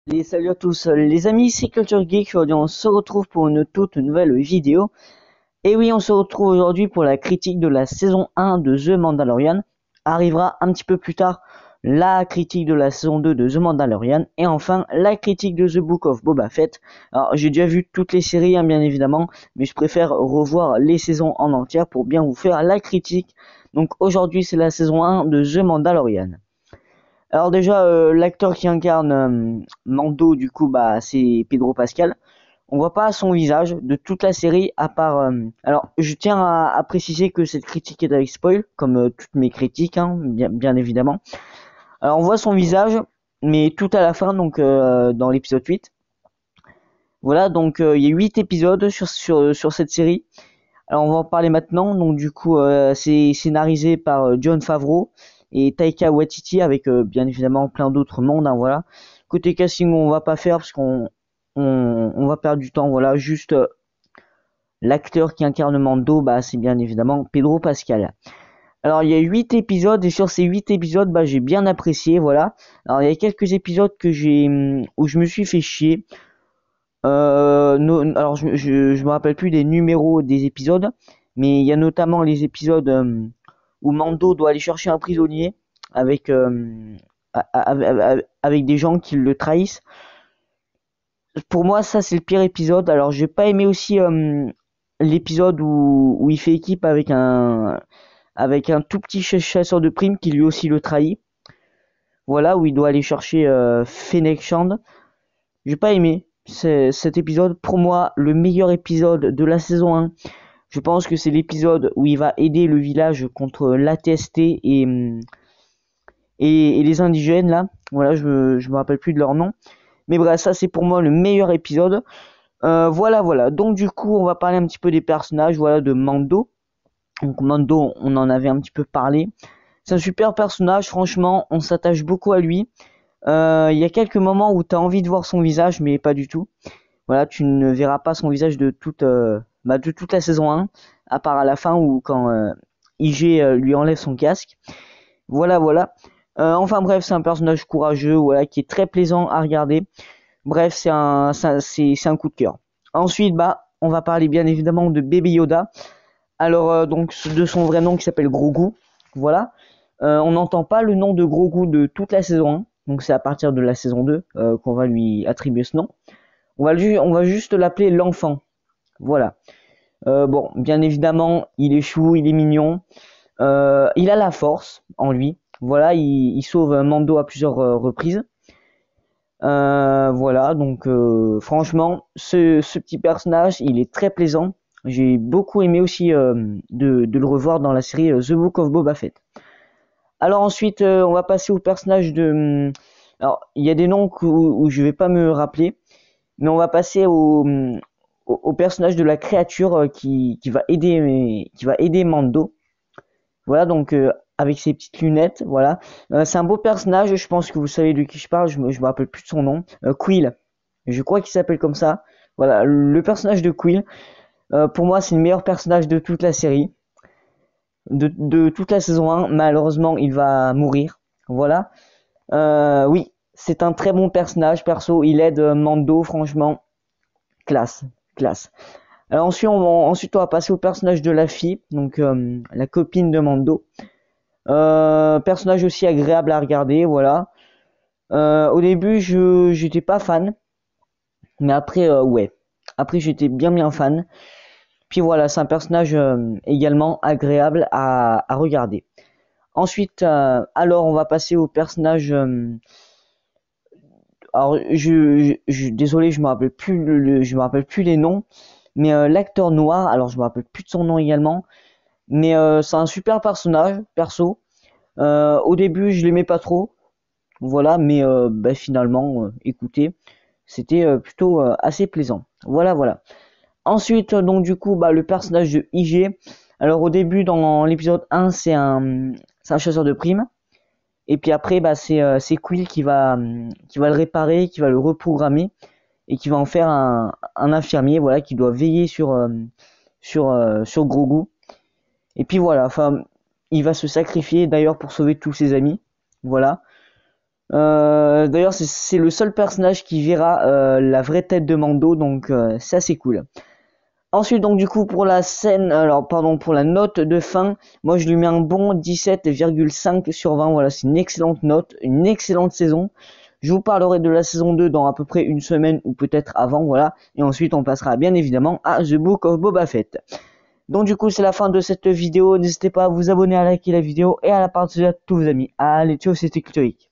Et salut à tous les amis, c'est Culture Geek. Aujourd'hui on se retrouve pour une toute nouvelle vidéo. Et oui, on se retrouve aujourd'hui pour la critique de la saison 1 de The Mandalorian. Arrivera un petit peu plus tard la critique de la saison 2 de The Mandalorian. Et enfin la critique de The Book of Boba Fett. Alors j'ai déjà vu toutes les séries bien évidemment, mais je préfère revoir les saisons en entière pour bien vous faire la critique. Donc aujourd'hui c'est la saison 1 de The Mandalorian. Alors déjà, l'acteur qui incarne Mando, du coup, c'est Pedro Pascal. On voit pas son visage de toute la série, à part... alors, je tiens à préciser que cette critique est avec spoil, comme toutes mes critiques, hein, bien évidemment. Alors, on voit son visage, mais tout à la fin, donc dans l'épisode 8. Voilà, donc il y a 8 épisodes sur cette série. Alors, on va en parler maintenant. Donc, du coup, c'est scénarisé par Jon Favreau et Taika Waititi avec bien évidemment plein d'autres mondes, hein, voilà. Côté casting, on va pas faire parce qu'on va perdre du temps, voilà. Juste l'acteur qui incarne Mando, c'est bien évidemment Pedro Pascal. Alors, il y a 8 épisodes et sur ces 8 épisodes, j'ai bien apprécié, voilà. Alors, il y a quelques épisodes où je me suis fait chier. Alors je me rappelle plus des numéros des épisodes, mais il y a notamment les épisodes où Mando doit aller chercher un prisonnier avec avec des gens qui le trahissent. Pour moi, ça c'est le pire épisode. Alors j'ai pas aimé aussi l'épisode où il fait équipe avec un tout petit chasseur de primes qui lui aussi le trahit. Voilà, où il doit aller chercher Fennec Shand. J'ai pas aimé cet épisode. Pour moi, le meilleur épisode de la saison 1, je pense que c'est l'épisode où il va aider le village contre l'ATST et les indigènes là. Voilà, je me rappelle plus de leur nom. Mais bref, ça c'est pour moi le meilleur épisode. Voilà. Donc du coup, on va parler un petit peu des personnages, voilà, de Mando. Donc Mando, on en avait un petit peu parlé. C'est un super personnage, franchement, on s'attache beaucoup à lui. Il y a quelques moments où tu as envie de voir son visage, mais pas du tout. Voilà, tu ne verras pas son visage de toute la saison 1, à part à la fin ou quand IG lui enlève son casque. Voilà. Enfin bref, c'est un personnage courageux, voilà, qui est très plaisant à regarder. Bref, c'est un coup de cœur. Ensuite, on va parler bien évidemment de Baby Yoda. Alors, donc, de son vrai nom qui s'appelle Grogu. Voilà. On n'entend pas le nom de Grogu de toute la saison 1. Donc, c'est à partir de la saison 2 qu'on va lui attribuer ce nom. On va juste l'appeler l'enfant. Voilà. Bon, bien évidemment, il est chou, il est mignon. Il a la force en lui. Voilà, il sauve Mando à plusieurs reprises. Voilà, donc franchement, ce petit personnage, il est très plaisant. J'ai beaucoup aimé aussi de le revoir dans la série The Book of Boba Fett. Alors ensuite, on va passer au personnage de... alors, il y a des noms où je vais pas me rappeler, mais on va passer au personnage de la créature qui va aider Mando. Voilà, donc avec ses petites lunettes, voilà. C'est un beau personnage, je pense que vous savez de qui je parle, je me rappelle plus de son nom. Quill, je crois qu'il s'appelle comme ça. Voilà, le personnage de Quill, pour moi c'est le meilleur personnage de toute la série, de toute la saison 1. Malheureusement, il va mourir. Voilà. Oui, c'est un très bon personnage, perso, il aide Mando, franchement, classe, classe. Alors ensuite on va passer au personnage de la fille, donc la copine de Mando. Personnage aussi agréable à regarder, voilà. Au début, j'étais pas fan, mais après, ouais. Après, j'étais bien fan. Puis voilà, c'est un personnage également agréable à regarder. Ensuite, alors on va passer au personnage. Alors, désolé, je me rappelle plus les noms, mais l'acteur noir. Alors, je me rappelle plus de son nom également, mais c'est un super personnage, perso. Au début, je l'aimais pas trop. Voilà, mais finalement, écoutez, c'était plutôt assez plaisant. Voilà. Ensuite, donc du coup, le personnage de IG. Alors au début, dans l'épisode 1, c'est un chasseur de primes. Et puis après, c'est Quill qui va le réparer, qui va le reprogrammer et qui va en faire un infirmier, voilà, qui doit veiller sur Grogu. Et puis voilà, enfin, il va se sacrifier d'ailleurs pour sauver tous ses amis. Voilà. D'ailleurs, c'est le seul personnage qui verra la vraie tête de Mando, donc ça c'est cool. Ensuite, donc du coup, pour la scène, alors pardon, pour la note de fin, moi je lui mets un bon 17,5 sur 20. Voilà, c'est une excellente note, une excellente saison. Je vous parlerai de la saison 2 dans à peu près une semaine ou peut-être avant, voilà. Et ensuite, on passera bien évidemment à The Book of Boba Fett. Donc du coup, c'est la fin de cette vidéo. N'hésitez pas à vous abonner, à liker la vidéo et à la partager à tous vos amis. Allez, ciao, c'était Clitoric.